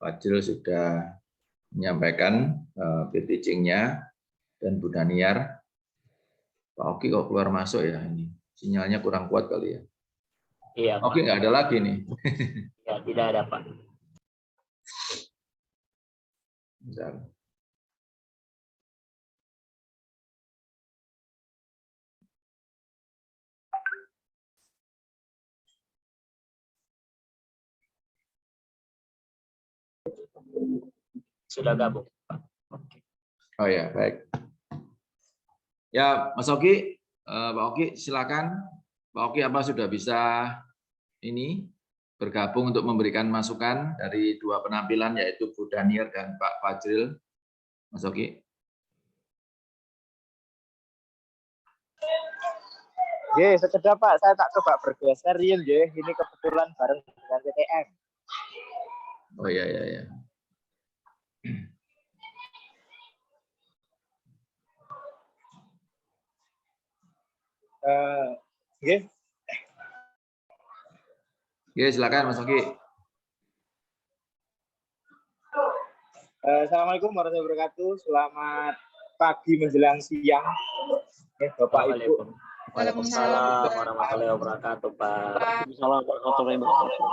Fajril sudah menyampaikan teaching-nya dan Bu Daniar. Pak Oki kok keluar masuk ya ini? Sinyalnya kurang kuat kali ya. Iya, Pak. Oki nggak ada lagi nih. Ya, tidak ada, Pak. Bentar. Sudah gabung, Pak. Oh ya, baik. Ya, Mas Oki, Pak Oki silakan. Pak Oki apa sudah bisa ini bergabung untuk memberikan masukan dari dua penampilan yaitu Bu Daniar dan Pak Fajril. Mas Oki. Oke, sekedar Pak, saya tak coba bergeser ya, ini kebetulan bareng dengan TTM. Oh iya iya iya. Oke. Oke, silakan Mas Oki. Assalamualaikum warahmatullahi wabarakatuh. Selamat pagi menjelang siang. Bapak Ibu. Waalaikumsalam warahmatullahi wabarakatuh, Pak. Waalaikumsalam warahmatullahi wabarakatuh.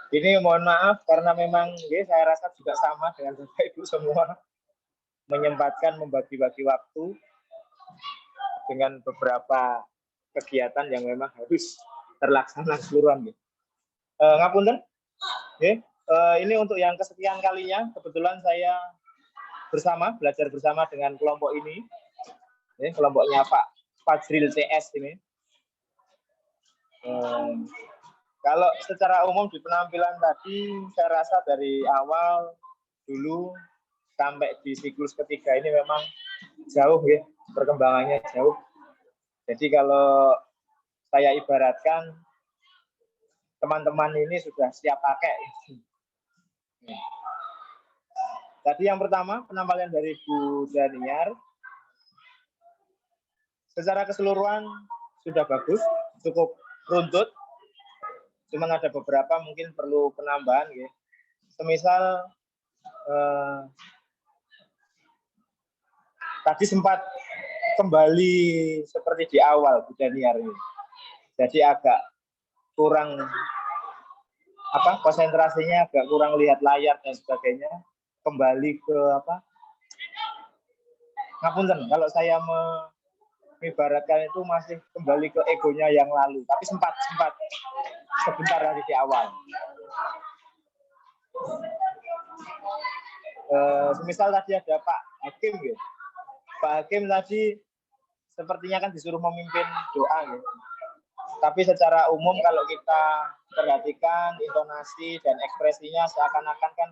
Ini mohon maaf karena memang saya rasa juga sama dengan Bapak Ibu semua menyempatkan membagi-bagi waktu dengan beberapa kegiatan yang memang harus terlaksana keseluruhan. Ngapunten. Ini untuk yang kesekian kalinya kebetulan saya belajar bersama dengan kelompok ini. Kelompoknya Pak Fajril CS ini. Kalau secara umum di penampilan tadi, saya rasa dari awal dulu sampai di siklus ketiga ini memang jauh ya, perkembangannya jauh. Jadi kalau saya ibaratkan teman-teman ini sudah siap pakai. Tadi yang pertama penampilan dari Bu Daniar. Secara keseluruhan sudah bagus, cukup runtut. Cuman ada beberapa mungkin perlu penambahan, ya. Semisal tadi sempat kembali seperti di awal Bu Daniar ini. Jadi agak kurang konsentrasinya, agak kurang lihat layar dan sebagainya. Kembali ke ngapunten kalau saya mengibaratkan itu masih kembali ke egonya yang lalu, tapi sempat sebentar dari di awal. Semisal tadi ada Pak Hakim, ya. Pak Hakim tadi sepertinya kan disuruh memimpin doa, ya. Tapi secara umum kalau kita perhatikan intonasi dan ekspresinya seakan-akan kan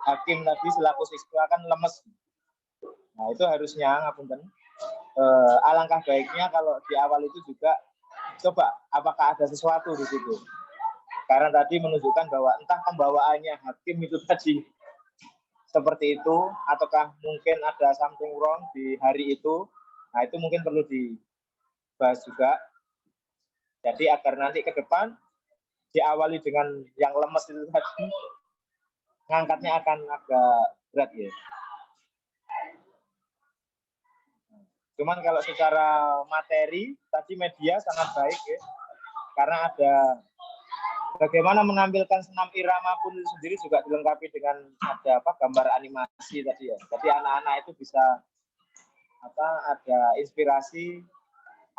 Hakim tadi selaku siswa kan lemes. Nah itu harusnya ngapunten. Alangkah baiknya kalau di awal itu juga coba apakah ada sesuatu di situ. Karena tadi menunjukkan bahwa entah pembawaannya Hakim itu tadi seperti itu, ataukah mungkin ada something wrong di hari itu. Nah itu mungkin perlu dibahas juga. Jadi agar nanti ke depan diawali dengan yang lemes itu tadi, ngangkatnya akan agak berat, ya. Cuman kalau secara materi tadi media sangat baik, ya. Karena ada bagaimana menampilkan senam irama pun sendiri juga dilengkapi dengan ada gambar animasi tadi, ya. Jadi anak-anak itu bisa ada inspirasi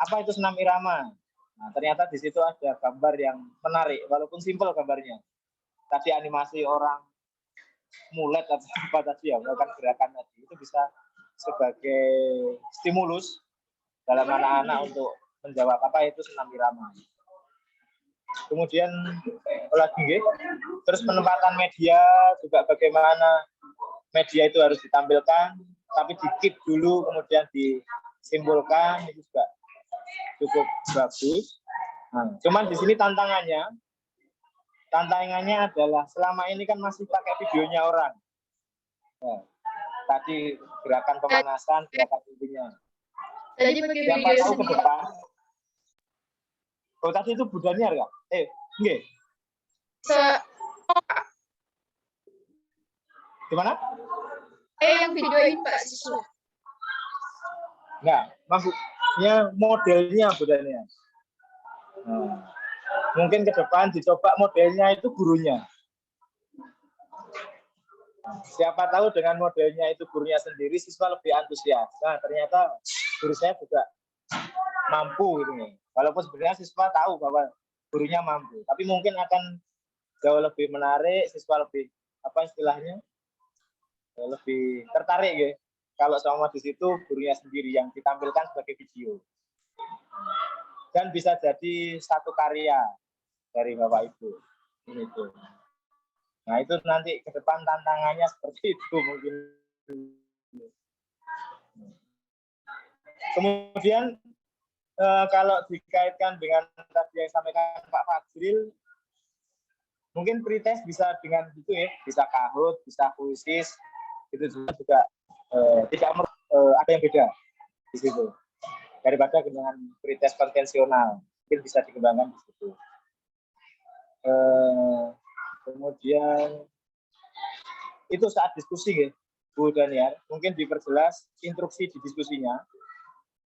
apa itu senam irama. Nah, ternyata di situ ada gambar yang menarik walaupun simpel gambarnya. Tadi animasi orang mulet atau apa tadi, ya, melakukan gerakan tadi itu bisa sebagai stimulus dalam anak-anak untuk menjawab apa itu senam irama. Kemudian lagi, terus penempatan media juga bagaimana media itu harus ditampilkan, tapi dikit dulu kemudian disimbolkan, itu juga cukup bagus. Nah, cuman di sini tantangannya adalah selama ini kan masih pakai videonya orang. Nah, tadi gerakan pemanasan, gerakan intinya. Tadi pakai Siapa video tahu ke depan. Oh tadi itu Bu Daniar nggak? Nggih. Gimana? Yang videoin Pak siswa. Enggak, maksudnya modelnya Bu Daniar. Mungkin ke depan dicoba modelnya itu gurunya. Siapa tahu dengan modelnya itu gurunya sendiri, siswa lebih antusias. Nah, ternyata guru saya juga mampu gitu nih. Walaupun sebenarnya siswa tahu bahwa gurunya mampu, tapi mungkin akan jauh lebih menarik, siswa lebih apa istilahnya? Lebih tertarik ya. Kalau sama di situ gurunya sendiri yang ditampilkan sebagai video. Dan bisa jadi satu karya dari Bapak Ibu. Ini tuh. Nah, itu nanti ke depan tantangannya seperti itu mungkin. Kemudian kalau dikaitkan dengan tadi yang disampaikan Pak Fajril, mungkin pretest bisa dengan itu ya, bisa Kahoot, bisa Quizizz, itu juga tidak ada yang beda di situ. Daripada dengan pretest konvensional, mungkin bisa dikembangkan di situ. Kemudian itu saat diskusi ya, Bu Daniar, mungkin diperjelas instruksi di diskusinya.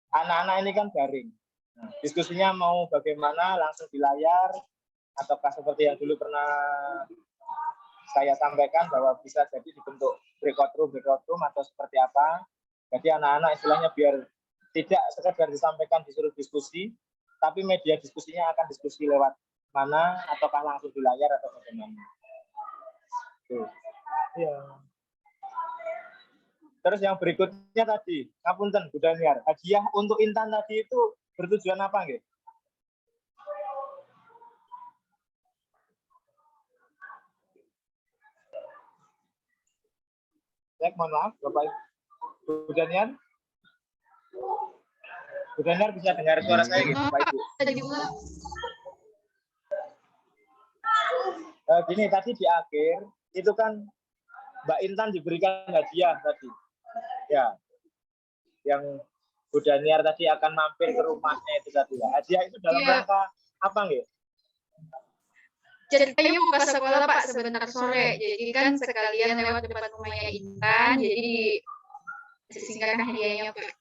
Anak-anak ini kan daring. Nah, diskusinya mau bagaimana, langsung di layar, ataukah seperti yang dulu pernah saya sampaikan bahwa bisa jadi dibentuk breakout room atau seperti apa. Jadi anak-anak istilahnya biar tidak sekedar disampaikan disuruh diskusi, tapi media diskusinya akan diskusi lewat mana, ataukah langsung di layar atau bagaimana. Ya. Terus yang berikutnya tadi, ngapunten Bu Daniar, hadiah untuk Intan tadi itu bertujuan apa nggih? Mohon maaf, Bapak Bu Daniar. Bu Daniar bisa dengar suara saya gitu, Bapak Ibu. Gini, tadi di akhir itu kan Mbak Intan diberikan hadiah tadi. Ya. Yang Bu Daniar tadi akan mampir ke rumahnya itu tadi. Hadiah itu dalam rangka apa nggih? Ceritanya mau ke sekolah Pak sebentar sore, jadi kan sekalian lewat depan rumahnya Intan, jadi disingkat hadiahnya Pak.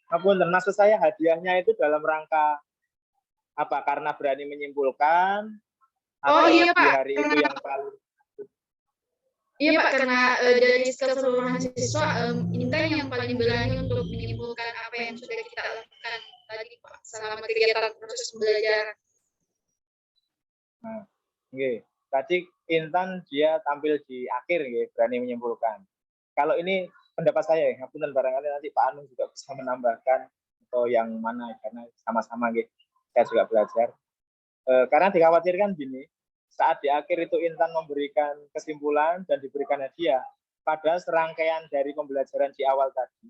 Nah, maksud saya hadiahnya itu dalam rangka apa? Karena berani menyimpulkan? Atau Iya di Pak. hari itu yang paling? Iya Pak, karena dari keseluruhan siswa, Intan yang paling berani untuk menyimpulkan apa yang sudah kita lakukan tadi Pak, selama kegiatan proses pembelajaran. Nah, okay. Tadi Intan dia tampil di akhir, berani menyimpulkan. Kalau ini pendapat saya, ngapunten barangkali nanti Pak Anung juga bisa menambahkan atau yang mana, karena sama-sama saya juga belajar. Karena dikhawatirkan gini, saat di akhir itu Intan memberikan kesimpulan dan diberikan hadiah, padahal serangkaian dari pembelajaran di awal tadi,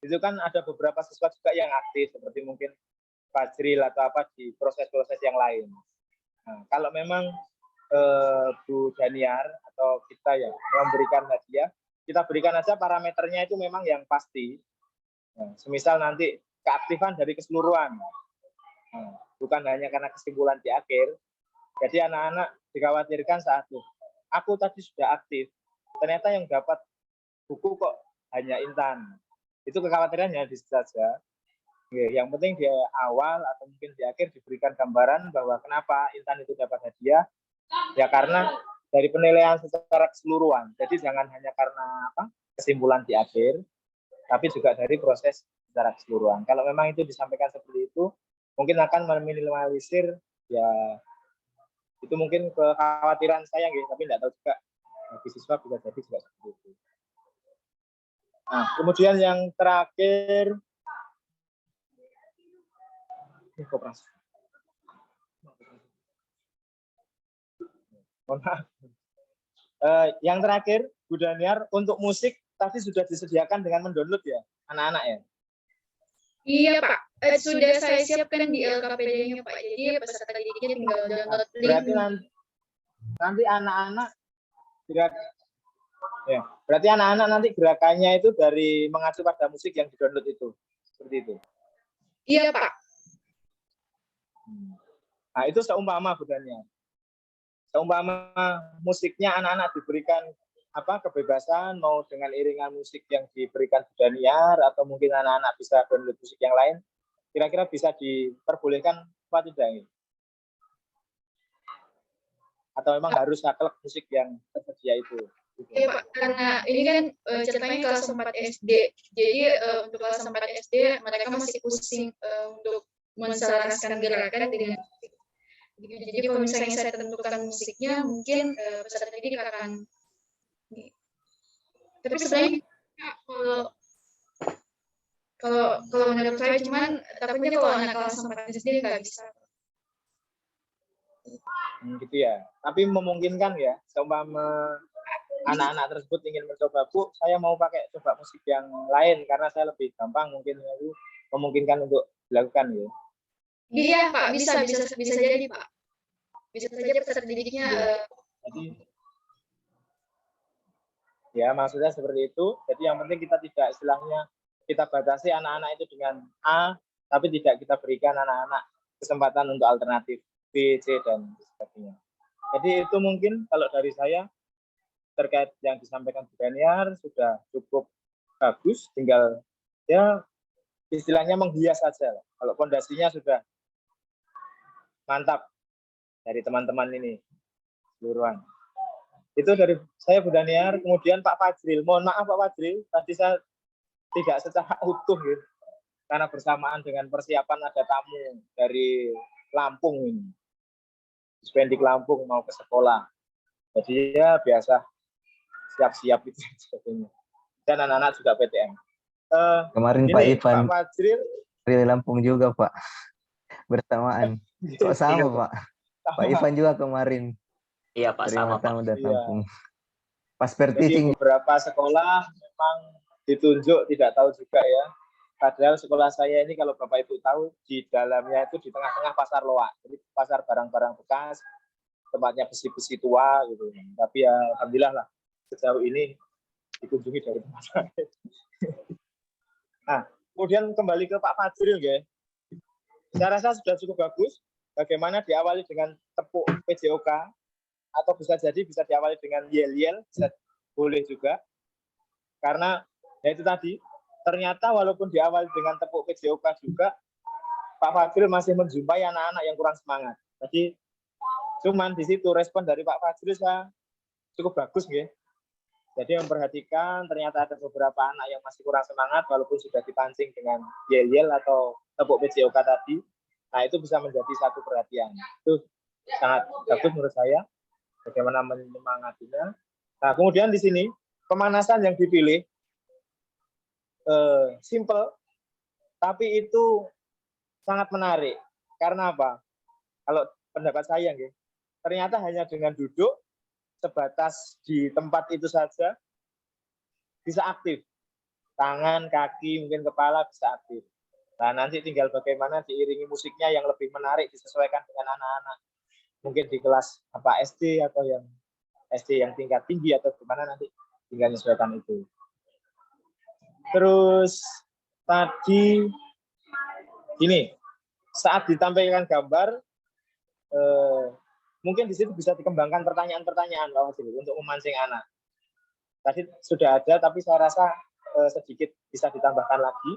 itu kan ada beberapa siswa juga yang aktif, seperti mungkin Fajril atau apa di proses-proses yang lain. Nah, kalau memang Bu Daniar atau kita ya memberikan hadiah, kita berikan aja parameternya itu memang yang pasti. Nah, semisal nanti keaktifan dari keseluruhan, nah, bukan hanya karena kesimpulan di akhir. Jadi anak-anak dikhawatirkan saat itu, aku tadi sudah aktif, ternyata yang dapat buku kok hanya Intan. Itu kekhawatirannya di situ saja. Yang penting di awal atau mungkin di akhir diberikan gambaran bahwa kenapa Intan itu dapat hadiah. Ya karena dari penilaian secara keseluruhan. Jadi jangan hanya karena kesimpulan di akhir, tapi juga dari proses secara keseluruhan. Kalau memang itu disampaikan seperti itu, mungkin akan meminimalisir ya itu mungkin kekhawatiran saya tapi tidak tahu juga bagi siswa bisa jadi juga seperti itu. Nah, kemudian yang terakhir koperasi. Yang terakhir, Bu Daniar, untuk musik tadi sudah disediakan dengan mendownload ya, anak-anak ya? Iya Pak, sudah saya siapkan di LKPD-nya Pak, jadi peserta didiknya tinggal download link. Berarti nanti anak-anak ya, berarti anak-anak nanti gerakannya itu dari mengacu pada musik yang di-download itu, seperti itu? Iya Pak. Nah, itu seumpama Bu Daniar. seumpama musiknya anak-anak diberikan kebebasan, mau dengan iringan musik yang diberikan Bu Daniar, atau mungkin anak-anak bisa download musik yang lain, kira-kira bisa diperbolehkan apa tidak? Atau memang harus saklek musik yang tersedia itu? Iya Pak, karena ini kan ceritanya kelas 4 SD. Jadi untuk kelas 4 SD mereka masih pusing untuk menselaraskan gerakan dengan musik. Jadi kalau misalnya saya tentukan musiknya, mungkin peserta didik akan. Tapi sebenarnya kalau menurut saya cuman takutnya kalau anak kelas 4 SD nggak bisa. Gitu ya. Tapi memungkinkan ya, seumpama anak-anak tersebut ingin mencoba, Bu, saya mau coba musik yang lain karena saya lebih gampang, mungkin itu memungkinkan untuk dilakukan ya. Iya Pak, bisa jadi Pak. Bisa saja peserta didiknya. Jadi ya maksudnya seperti itu. Jadi yang penting kita tidak istilahnya kita batasi anak-anak itu dengan A, tapi tidak kita berikan anak-anak kesempatan untuk alternatif B, C, dan sebagainya. Jadi itu mungkin kalau dari saya terkait yang disampaikan Bu Daniar sudah cukup bagus, tinggal ya istilahnya menghias saja. Kalau fondasinya sudah mantap dari teman-teman ini seluruhan. Itu dari saya Bu Daniar. Kemudian Pak Fajril, mohon maaf Pak Fajril, tadi saya tidak secara utuh gitu, karena bersamaan dengan persiapan ada tamu dari Lampung ini, Spendik Lampung mau ke sekolah, jadi ya biasa siap-siap itu sebagainya. Dan anak-anak juga PTM. Kemarin Pak Ivan Pak Fajril dari Lampung juga Pak, bersamaan. Kok sama Pak? Pak Ivan juga kemarin. Iya Pak, sama Pak. Dari Lampung. Pas Jadi perteaching. beberapa sekolah memang ditunjuk, tidak tahu juga ya. Padahal sekolah saya ini kalau Bapak Ibu tahu, di dalamnya itu di tengah-tengah pasar loak. Jadi pasar barang-barang bekas, tempatnya besi-besi tua gitu. Tapi ya alhamdulillah lah sejauh ini dikunjungi dari tempat saya. Nah, kemudian kembali ke Pak Fajril ya. Saya rasa sudah cukup bagus. Bagaimana diawali dengan tepuk PJOK, atau bisa jadi bisa diawali dengan yel-yel, bisa boleh juga. Karena ya itu tadi, ternyata walaupun diawali dengan tepuk PJOK juga, Pak Fajril masih menjumpai anak-anak yang kurang semangat. Jadi cuman di situ respon dari Pak Fajril saya cukup bagus ya. Jadi memperhatikan ternyata ada beberapa anak yang masih kurang semangat walaupun sudah dipancing dengan yel-yel atau tepuk PJOK tadi. Nah, itu bisa menjadi satu perhatian. Itu sangat bagus menurut saya bagaimana menyemangatinya. Nah, kemudian di sini pemanasan yang dipilih simple, tapi itu sangat menarik. Karena apa? Kalau pendapat saya, ternyata hanya dengan duduk sebatas di tempat itu saja bisa aktif. Tangan, kaki, mungkin kepala bisa aktif. Nah, nanti tinggal bagaimana diiringi musiknya yang lebih menarik, disesuaikan dengan anak-anak. Mungkin di kelas SD atau yang SD yang tingkat tinggi atau gimana nanti tinggal menyesuaikan itu. Terus tadi gini, saat ditampilkan gambar, mungkin di situ bisa dikembangkan pertanyaan-pertanyaan untuk memancing anak. Tadi sudah ada, tapi saya rasa sedikit bisa ditambahkan lagi.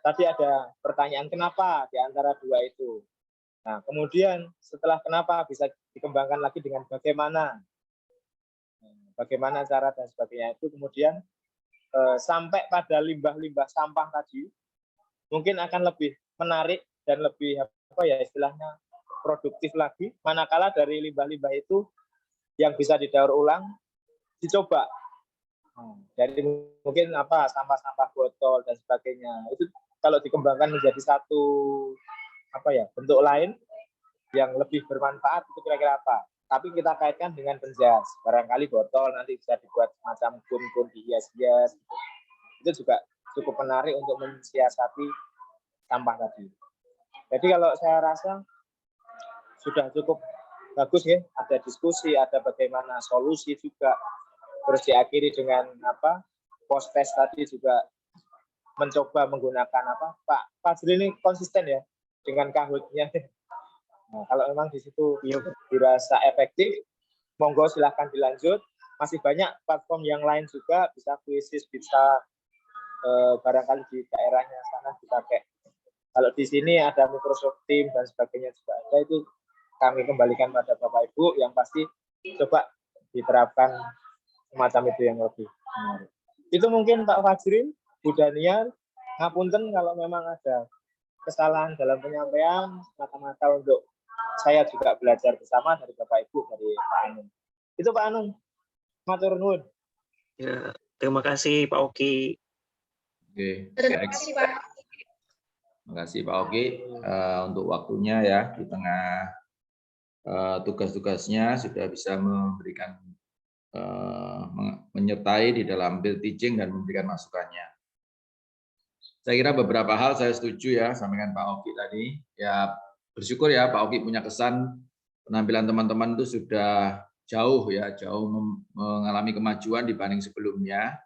Tadi ada pertanyaan kenapa di antara dua itu. Nah, kemudian setelah kenapa bisa dikembangkan lagi dengan bagaimana cara dan sebagainya itu. Kemudian sampai pada limbah-limbah sampah tadi, mungkin akan lebih menarik dan lebih istilahnya produktif lagi. Manakala dari limbah-limbah itu yang bisa didaur ulang dicoba. Dari mungkin sampah-sampah botol dan sebagainya. Itu kalau dikembangkan menjadi satu bentuk lain yang lebih bermanfaat, itu kira-kira apa? Tapi kita kaitkan dengan penjas. Barangkali botol nanti bisa dibuat semacam kun-kun dihias-hias. Itu juga cukup menarik untuk mensiasati sampah tadi. Jadi kalau saya rasa sudah cukup bagus ya. Ada diskusi, ada bagaimana solusi juga. Terus diakhiri dengan post-test tadi juga mencoba menggunakan Pak Fajril ini konsisten ya dengan kahutnya. Nah, kalau memang di situ dirasa efektif, monggo silahkan dilanjut. Masih banyak platform yang lain juga, bisa Quizizz, bisa barangkali di daerahnya sana dipakai. Kalau di sini ada Microsoft Teams dan sebagainya juga ada, itu kami kembalikan pada Bapak Ibu, yang pasti coba diterapkan semacam itu yang lebih menarik. Itu mungkin Pak Fajril, Bu Daniar, ngapunten kalau memang ada kesalahan dalam penyampaian, mata-mata untuk saya juga belajar bersama dari Bapak Ibu, dari Pak Anung. Itu Pak Anung, matur nuwun. Ya, terima kasih Pak Oki. Oke, Terima baik. kasih Pak. Terima kasih Pak Oki untuk waktunya ya, di tengah tugas-tugasnya sudah bisa memberikan menyertai di dalam field teaching dan memberikan masukannya. Saya kira beberapa hal saya setuju ya sama dengan Pak Oki tadi. Ya bersyukur ya Pak Oki punya kesan penampilan teman-teman itu sudah jauh mengalami kemajuan dibanding sebelumnya.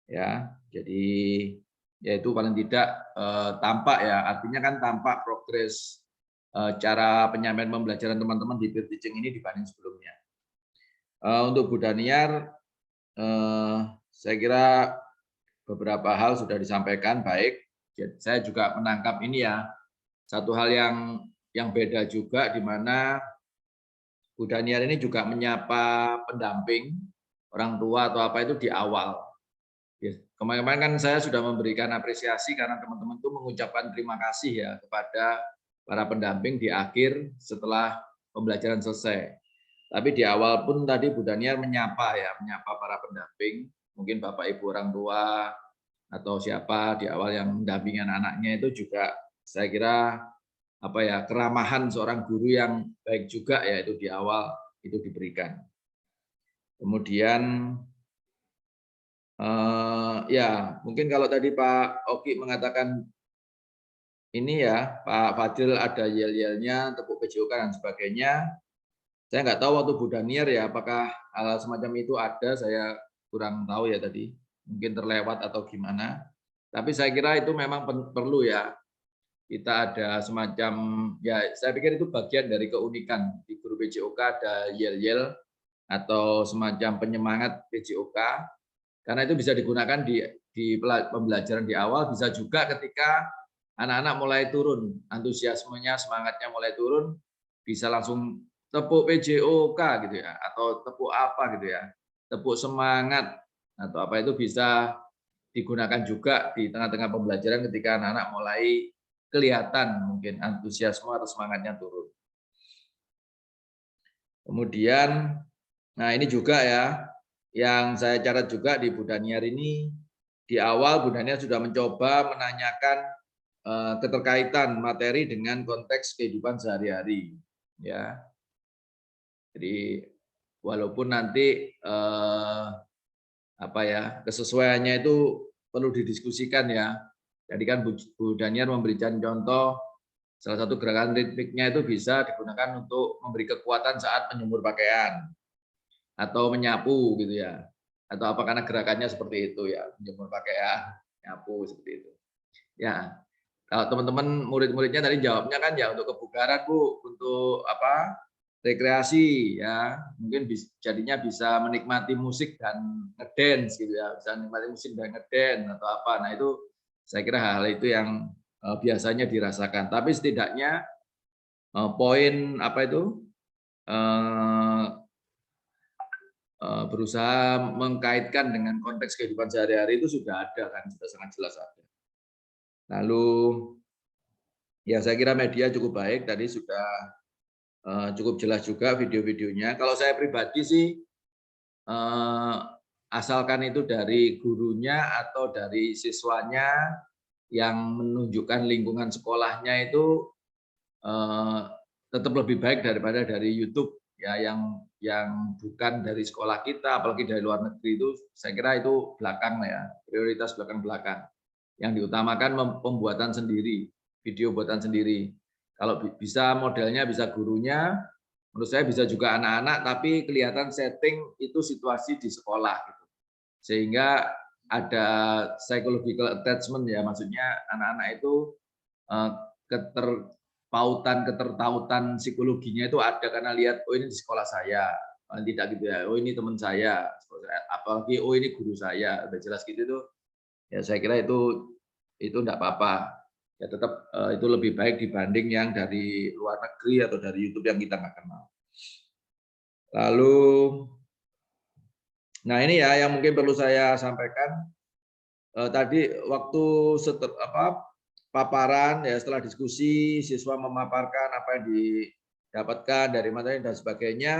Ya, jadi yaitu paling tidak tampak ya, artinya kan tampak progres cara penyampaian pembelajaran teman-teman di field teaching ini dibanding sebelumnya. Untuk Bu Daniar, saya kira beberapa hal sudah disampaikan baik. Jadi, saya juga menangkap ini ya, satu hal yang beda juga, di mana Bu Daniar ini juga menyapa pendamping, orang tua atau apa itu di awal. Kemarin-kemarin kan saya sudah memberikan apresiasi karena teman-teman itu mengucapkan terima kasih ya kepada para pendamping di akhir setelah pembelajaran selesai. Tapi di awal pun tadi Bu Daniar menyapa para pendamping, mungkin Bapak Ibu orang tua atau siapa di awal yang mendampingi anak-anaknya itu juga saya kira keramahan seorang guru yang baik juga ya itu di awal itu diberikan. Kemudian ya mungkin kalau tadi Pak Oki mengatakan ini ya Pak Fadil ada yel-yelnya, tepuk PJOK dan sebagainya. Saya nggak tahu waktu Bu Daniar ya apakah hal semacam itu ada, saya kurang tahu ya tadi, mungkin terlewat atau gimana. Tapi saya kira itu memang perlu ya, kita ada semacam, ya saya pikir itu bagian dari keunikan di guru PJOK ada yel-yel atau semacam penyemangat PJOK, karena itu bisa digunakan di pembelajaran di awal, bisa juga ketika anak-anak mulai turun, antusiasmenya, semangatnya mulai turun, bisa langsung tepuk PJOK gitu ya, atau tepuk apa gitu ya, tepuk semangat atau apa itu bisa digunakan juga di tengah-tengah pembelajaran ketika anak-anak mulai kelihatan mungkin antusiasme atau semangatnya turun. Kemudian, nah ini juga ya, yang saya catat juga di Bu Daniar ini, di awal Bu Daniar sudah mencoba menanyakan keterkaitan materi dengan konteks kehidupan sehari-hari, ya. Jadi walaupun nanti kesesuaiannya itu perlu didiskusikan ya. Jadi kan Bu Daniar memberikan contoh salah satu gerakan ritmiknya itu bisa digunakan untuk memberi kekuatan saat menjemur pakaian atau menyapu gitu ya. Atau apa karena gerakannya seperti itu ya, menjemur pakaian, nyapu seperti itu. Ya. Kalau teman-teman murid-muridnya tadi jawabnya kan ya untuk kebugaran Bu, untuk rekreasi ya, mungkin jadinya bisa menikmati musik dan ngedance gitu ya, bisa menikmati musik dan ngedance atau apa. Nah itu saya kira hal itu yang biasanya dirasakan. Tapi setidaknya poin berusaha mengkaitkan dengan konteks kehidupan sehari-hari itu sudah ada kan, sudah sangat jelas ada. Lalu ya saya kira media cukup baik, tadi sudah cukup jelas juga video-videonya. Kalau saya pribadi sih, asalkan itu dari gurunya atau dari siswanya yang menunjukkan lingkungan sekolahnya itu tetap lebih baik daripada dari YouTube ya, yang bukan dari sekolah kita, apalagi dari luar negeri itu, saya kira itu belakang ya, prioritas belakang-belakang. Yang diutamakan pembuatan sendiri, video buatan sendiri. Kalau bisa modelnya bisa gurunya, menurut saya bisa juga anak-anak, tapi kelihatan setting itu situasi di sekolah gitu. Sehingga ada psychological attachment ya, maksudnya anak-anak itu ketertautan psikologinya itu ada karena lihat oh ini di sekolah saya. paling tidak gitu ya. Oh ini teman saya, apalagi oh ini guru saya, udah jelas gitu tuh. Ya saya kira itu enggak apa-apa. Ya tetap itu lebih baik dibanding yang dari luar negeri atau dari YouTube yang kita nggak kenal. Lalu, nah ini ya yang mungkin perlu saya sampaikan. Tadi waktu paparan ya setelah diskusi siswa memaparkan apa yang didapatkan dari materi dan sebagainya.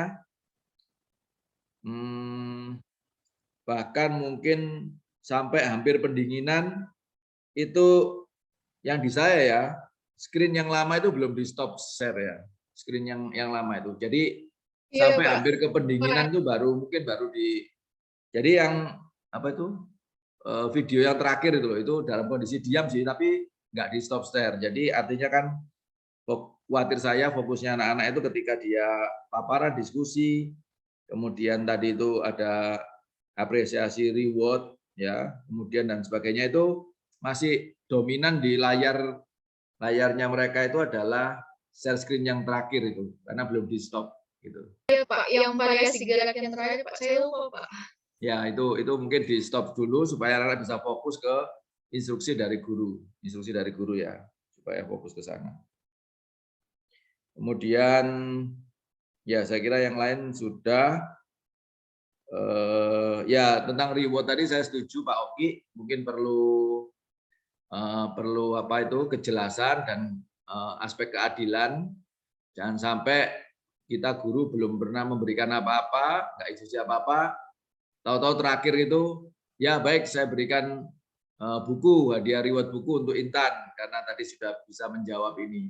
Bahkan mungkin sampai hampir pendinginan itu yang di saya ya, screen yang lama itu belum di stop share ya, screen yang lama itu. Jadi Iya, sampai Pak. hampir ke pendinginan itu baru di. Jadi yang apa itu video yang terakhir itu loh, itu dalam kondisi diam sih, tapi nggak di stop share. Jadi artinya kan khawatir saya fokusnya anak-anak itu ketika dia paparan diskusi, kemudian tadi itu ada apresiasi reward ya, kemudian dan sebagainya itu masih dominan di layarnya mereka itu adalah share screen yang terakhir itu karena belum di stop gitu. Iya, Pak, yang variasi gerak yang terakhir, Pak. Saya lupa, Pak. Ya, itu mungkin di stop dulu supaya anak bisa fokus ke instruksi dari guru ya, supaya fokus ke sana. Kemudian ya saya kira yang lain sudah. Ya tentang reward tadi saya setuju Pak Oki, mungkin perlu kejelasan dan aspek keadilan. Jangan sampai kita guru belum pernah memberikan apa-apa, nggak instruksi apa-apa, tahu-tahu terakhir itu ya baik saya berikan buku, hadiah reward buku untuk Intan karena tadi sudah bisa menjawab ini.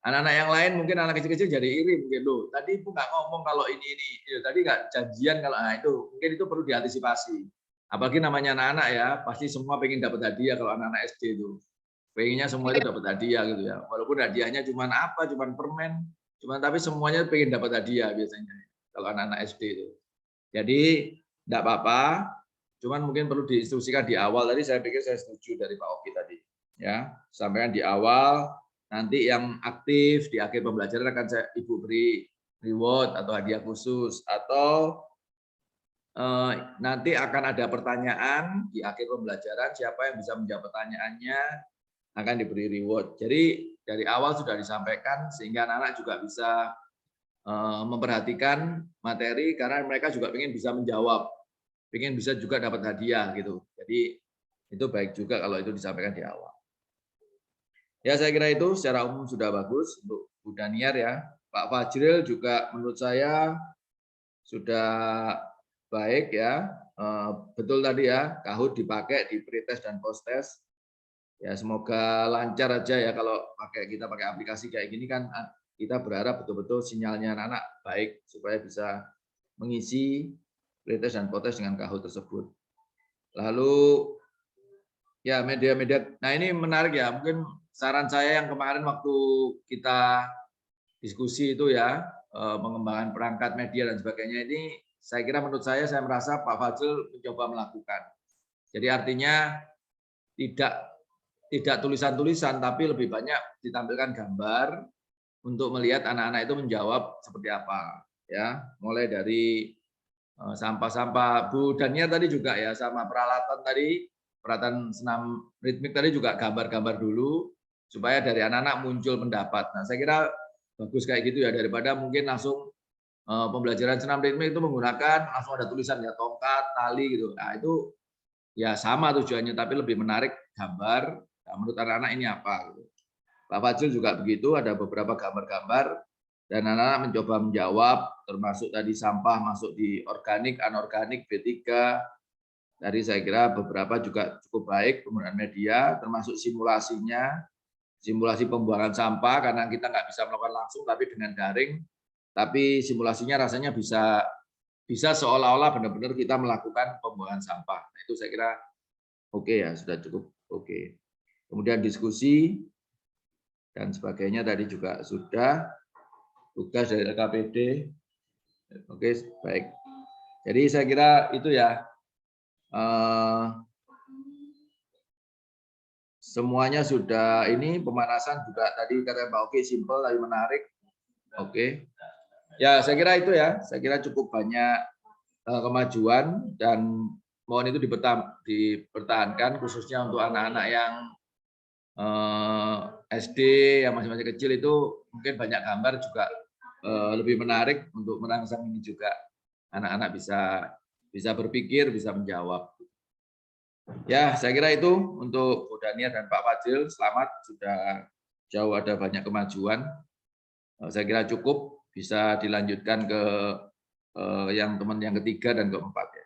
Anak-anak yang lain mungkin anak kecil-kecil jadi iri mungkin loh. Tadi Ibu nggak ngomong kalau ini. Ya, tadi nggak janjian kalau itu mungkin itu perlu diantisipasi. Apalagi namanya anak-anak ya, pasti semua pengen dapat hadiah kalau anak-anak SD itu. Pengennya semua itu dapat hadiah gitu ya. Walaupun hadiahnya cuma apa, cuma permen, tapi semuanya pengen dapat hadiah biasanya kalau anak-anak SD itu. Jadi enggak apa-apa, cuman mungkin perlu diinstruksikan di awal. Tadi saya pikir saya setuju dari Pak Oki tadi. Ya, sampaikan di awal, nanti yang aktif di akhir pembelajaran akan Ibu beri reward atau hadiah khusus, atau nanti akan ada pertanyaan di akhir pembelajaran, siapa yang bisa menjawab pertanyaannya akan diberi reward. Jadi dari awal sudah disampaikan sehingga anak-anak juga bisa memperhatikan materi karena mereka juga ingin bisa menjawab, ingin bisa juga dapat hadiah gitu. Jadi itu baik juga kalau itu disampaikan di awal. Ya saya kira itu secara umum sudah bagus untuk Bu Daniar ya. Pak Fajril juga menurut saya sudah baik ya. Betul tadi ya, Kahoot dipakai di pretest dan posttest. Ya semoga lancar aja ya kalau kita pakai aplikasi kayak gini kan kita berharap betul-betul sinyalnya anak-anak baik supaya bisa mengisi pretest dan posttest dengan Kahoot tersebut. Lalu ya media-media, nah ini menarik ya, mungkin saran saya yang kemarin waktu kita diskusi itu ya, mengembangkan perangkat media dan sebagainya ini, saya kira menurut saya merasa Pak Fajril mencoba melakukan. Jadi artinya tidak tulisan-tulisan, tapi lebih banyak ditampilkan gambar untuk melihat anak-anak itu menjawab seperti apa. Ya, mulai dari sampah-sampah. Bu Dania tadi juga ya, sama peralatan senam ritmik tadi juga gambar-gambar dulu, supaya dari anak-anak muncul pendapat. Nah, saya kira bagus kayak gitu ya, daripada mungkin langsung pembelajaran senam ritmik itu menggunakan langsung ada tulisan ya tongkat, tali gitu. Nah, itu ya sama tujuannya, tapi lebih menarik gambar. Nah, menurut anak-anak ini apa? Gitu. Pak Fajril juga begitu, ada beberapa gambar-gambar dan anak-anak mencoba menjawab, termasuk tadi sampah masuk di organik, anorganik, B3. Tadi saya kira beberapa juga cukup baik penggunaan media, termasuk simulasinya, simulasi pembuangan sampah karena kita nggak bisa melakukan langsung, tapi dengan daring. Tapi simulasinya rasanya bisa seolah-olah benar-benar kita melakukan pembuangan sampah. Nah, itu saya kira oke ya, sudah cukup oke. Kemudian diskusi dan sebagainya tadi juga sudah, tugas dari LKPD. Oke, baik. Jadi saya kira itu ya, semuanya sudah ini, pemanasan juga tadi kata Pak Oki simpel tapi menarik. Oke. Ya, saya kira itu ya. Saya kira cukup banyak kemajuan dan mohon itu dipertahankan khususnya untuk anak-anak yang SD yang masih kecil itu mungkin banyak gambar juga lebih menarik untuk merangsang ini juga anak-anak bisa berpikir, bisa menjawab. Ya, saya kira itu untuk Bu Dania dan Pak Fadil. Selamat, sudah jauh ada banyak kemajuan. Saya kira cukup, bisa dilanjutkan ke yang teman yang ketiga dan keempat ya.